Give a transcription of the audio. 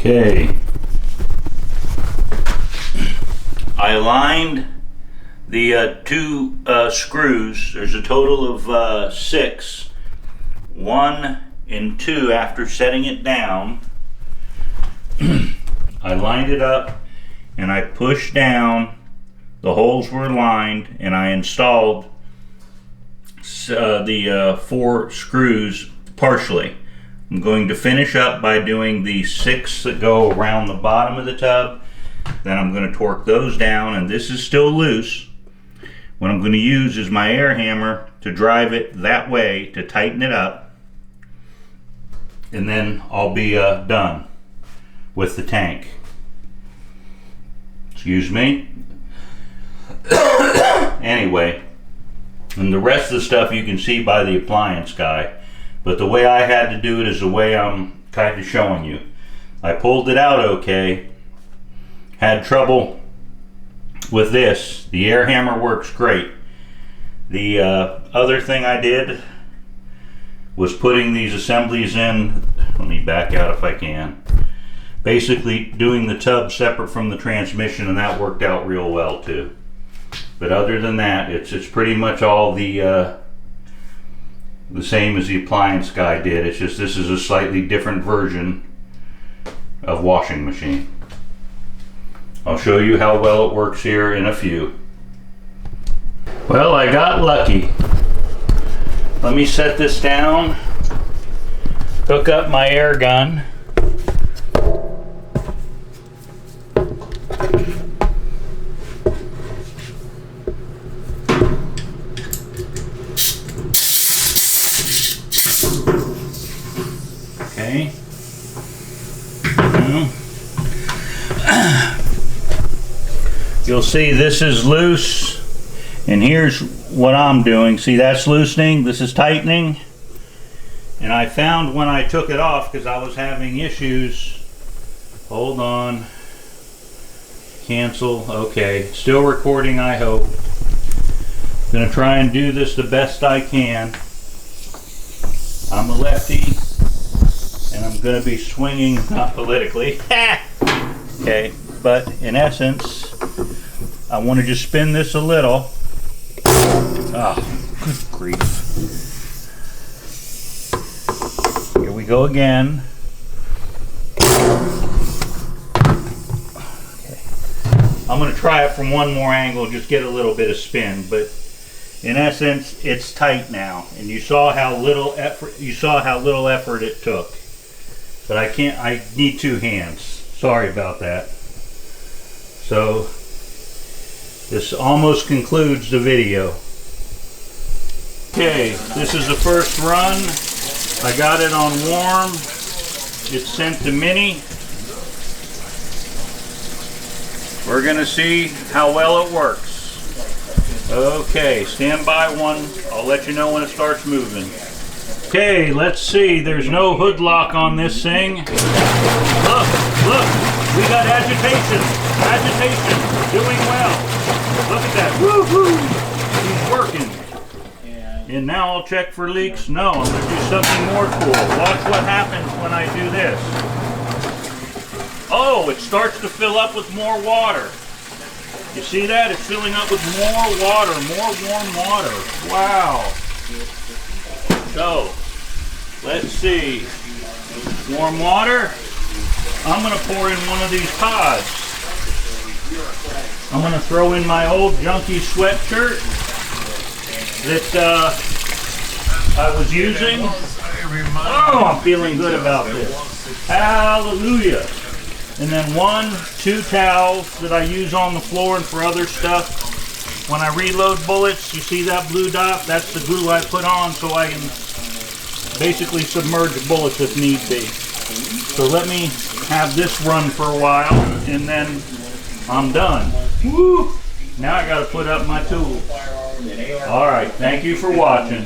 Okay, I aligned the two screws. There's a total of 6, 1 and 2 after setting it down. I lined it up and I pushed down. The holes were lined and I installed the 4 screws partially. I'm going to finish up by doing the 6 that go around the bottom of the tub. Then I'm going to torque those down, and this is still loose. What I'm going to use is my air hammer to drive it that way to tighten it up, and then I'll be done with the tank. Excuse me. Anyway, and the rest of the stuff you can see by the appliance guy. But the way I had to do it is the way I'm kind of showing you. I pulled it out okay. Had trouble with this. The air hammer works great. The other thing I did was putting these assemblies in. Let me back out if I can. Basically doing the tub separate from the transmission, and that worked out real well too. But other than that, it's pretty much all the same as the appliance guy did. It's just this is a slightly different version of washing machine. I'll show you how well it works here in a few. Well, I got lucky. Let me set this down, hook up my air gun. Okay. You'll see this is loose, and here's what I'm doing. See, that's loosening, this is tightening. And I found when I took it off, because I was having issues. Hold on. Cancel. Okay, still recording, I hope. Gonna try and do this the best I can. I'm a lefty, and I'm going to be swinging, not politically, okay, but in essence, I want to just spin this a little. Oh, good grief. Here we go again. Okay. I'm going to try it from one more angle, just get a little bit of spin, but in essence, it's tight now, and you saw how little effort it took. But I need 2 hands. Sorry about that. So this almost concludes the video. Okay, this is the first run. I got it on warm. It's sent to mini. We're gonna see how well it works. Okay, stand by one. I'll let you know when it starts moving. Okay, let's see. There's no hood lock on this thing. Look, we got agitation. Agitation, doing well. Look at that, woo-hoo. He's working. And now I'll check for leaks. No, I'm gonna do something more cool. Watch what happens when I do this. Oh, it starts to fill up with more water. You see that? It's filling up with more water, more warm water. Wow. So, let's see. Warm water. I'm going to pour in one of these pods. I'm going to throw in my old junky sweatshirt that I was using. Oh, I'm feeling good about this. Hallelujah. And then 1, 2 towels that I use on the floor and for other stuff. When I reload bullets, you see that blue dot? That's the glue I put on so I can basically submerge bullets if need be. So let me have this run for a while, and then I'm done. Woo! Now I gotta put up my tools. Alright, thank you for watching.